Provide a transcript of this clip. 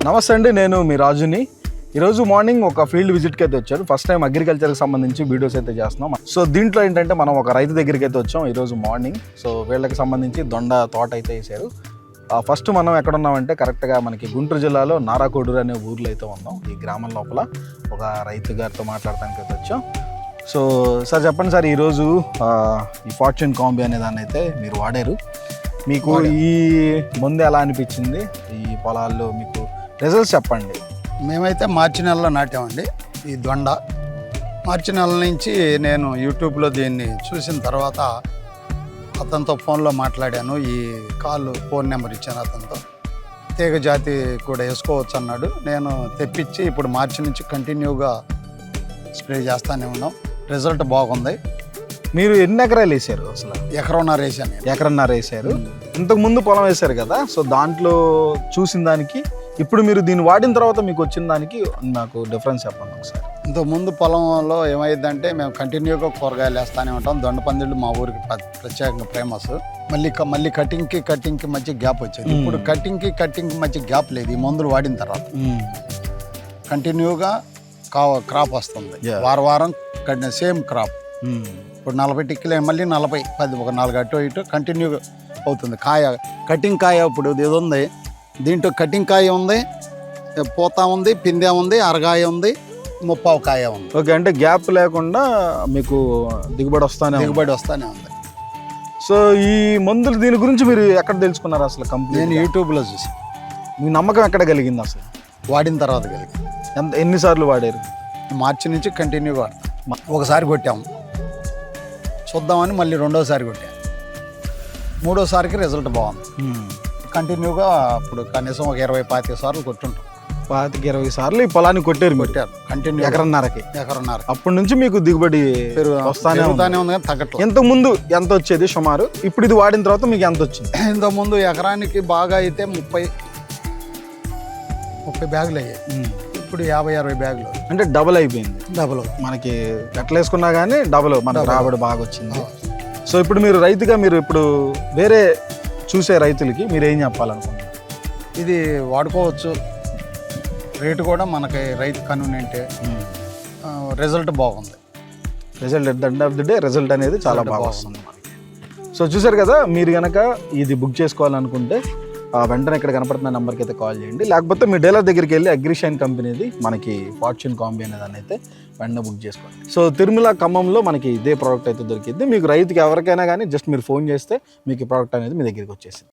నమస్తే అండి, నేను మీ రాజుని. ఈరోజు మార్నింగ్ ఒక ఫీల్డ్ విజిట్కి అయితే వచ్చారు. ఫస్ట్ టైం అగ్రికల్చర్కి సంబంధించి వీడియోస్ అయితే చేస్తున్నాం. సో దీంట్లో ఏంటంటే మనం ఒక రైతు దగ్గరికి అయితే వచ్చాం ఈరోజు మార్నింగ్. సో వీళ్ళకి సంబంధించి దొండ తోట అయితే వేసారు. ఫస్ట్ మనం ఎక్కడ ఉన్నామంటే కరెక్ట్గా మనకి గుంటూరు జిల్లాలో నారాకోడూరు అనే ఊర్లో అయితే ఉన్నాం. ఈ గ్రామం లోపల ఒక రైతు గారితో మాట్లాడటానికి అయితే వచ్చాం. సో సార్ చెప్పండి సార్, ఈరోజు ఈ ఫార్చ్యూన్ కాంబీ అనే దాన్ని అయితే మీరు వాడారు. మీకు ఈ ముందు ఎలా అనిపించింది? ఈ పొలాల్లో మీకు రిజల్ట్స్ చెప్పండి. మేమైతే మార్చి నెలలో నాటామండి ఈ దొండ. మార్చి నెల నుంచి నేను యూట్యూబ్లో దీన్ని చూసిన తర్వాత అతనితో ఫోన్లో మాట్లాడాను. ఈ ఫోన్ నెంబర్ ఇచ్చాను అతనితో. తీగ జాతి కూడా వేసుకోవచ్చు అన్నాడు. నేను తెప్పించి ఇప్పుడు మార్చి నుంచి కంటిన్యూగా స్ప్రే చేస్తూనే ఉన్నాం. రిజల్ట్ బాగుంది. మీరు ఎన్ని ఎకరాలు వేసారు? అసలు ఎకరన్నర వేసాను. ఎకరన్నర వేసారు. ఇంతకు ముందు పొలం వేసారు కదా, సో దాంట్లో చూసిన దానికి ఇప్పుడు మీరు దీన్ని వాడిన తర్వాత మీకు వచ్చిన దానికి నాకు డిఫరెన్స్ చెప్పండి ఒకసారి. ఇంతకుముందు పొలంలో ఏమైందంటే మేము కంటిన్యూగా కూరగాయలు వేస్తూనే ఉంటాం. దొండ పందిళ్ళు మా ఊరికి ప్రత్యేకంగా ఫేమస్. మళ్ళీ కటింగ్కి మధ్య గ్యాప్ వచ్చేది. ఇప్పుడు కటింగ్కి మధ్య గ్యాప్ లేదు. ఈ మందులు వాడిన తర్వాత కంటిన్యూగా క్రాప్ వస్తుంది. వారం సేమ్ క్రాప్. ఇప్పుడు 40 టిక్కిలే, మళ్ళీ 40, 10, ఒక 4 అటు ఇటు కంటిన్యూగా అవుతుంది. కటింగ్ కాయ ఇప్పుడు ఇది ఉంది. దీంట్లో కటింగ్ కాయ ఉంది, పోతా ఉంది, పిందె ఉంది, అరగాయ ఉంది, 30 కాయ ఉంది. ఓకే, అంటే గ్యాప్ లేకుండా మీకు దిగుబడి వస్తానే ఉంది. సో ఈ మందులు దీని గురించి మీరు ఎక్కడ తెలుసుకున్నారు అసలు? కంపెనీ నేను యూట్యూబ్లో చూసి. మీ నమ్మకం ఎక్కడ కలిగింది అసలు? వాడిన తర్వాత కలిగింది. ఎన్నిసార్లు వాడారు? మార్చి నుంచి కంటిన్యూగా వాడతాం. ఒకసారి కొట్టాము చూద్దామని, మళ్ళీ రెండోసారి కొట్టాము. మూడోసారికి రిజల్ట్ బాగుంది. కంటిన్యూగా ఇప్పుడు కనీసం ఒక 20-25 సార్లు కొట్టుంటాం. 25-20 సార్లు ఈ పొలాన్ని కొట్టారు. కంటిన్యూ ఎకరన్నర. అప్పటి నుంచి మీకు దిగుబడి వస్తానే ఉంది కానీ తగ్గట్లేదు. ఇంతకు ముందు ఎంత వచ్చేది సుమారు? ఇప్పుడు ఇది వాడిన తర్వాత మీకు ఎంత వచ్చింది? ఇంతకు ముందు ఎకరానికి బాగా అయితే 30 బ్యాగులు అయ్యాయి. ఇప్పుడు 50-60 బ్యాగులు. అంటే డబుల్ అయిపోయింది. డబుల్ మనకి ఎట్లా వేసుకున్నా కానీ డబుల్ మనకు రాబడి బాగా వచ్చింది. సో ఇప్పుడు మీరు రైతుగా మీరు ఇప్పుడు వేరే చూసే రైతులకి మీరు ఏం చెప్పాలనుకుంటున్నారు? ఇది వాడుకోవచ్చు. రేటు కూడా మనకి రైతు కన్వీనియంటే. రిజల్ట్ బాగుంది. Result at the end of the day result అనేది చాలా బాగా వస్తుంది మనకి. సో చూసారు కదా, మీరు కనుక ఇది బుక్ చేసుకోవాలనుకుంటే వెంటనే ఇక్కడ కనపడుతున్న నెంబర్కి అయితే కాల్ చేయండి. లేకపోతే మీ డీలర్ దగ్గరికి వెళ్ళి అగ్రిషైన్ కంపెనీది మనకి ఫార్చ్యూన్ కాంబీ అనే దాన్ని అయితే వెంటనే బుక్ చేసుకోండి. సో తిరుమల ఖమ్మంలో మనకి ఇదే ప్రోడక్ట్ అయితే దొరికింది. మీకు రైతుకి ఎవరికైనా కానీ జస్ట్ మీరు ఫోన్ చేస్తే మీకు ఈ ప్రోడక్ట్ అనేది మీ దగ్గరికి వచ్చేసింది.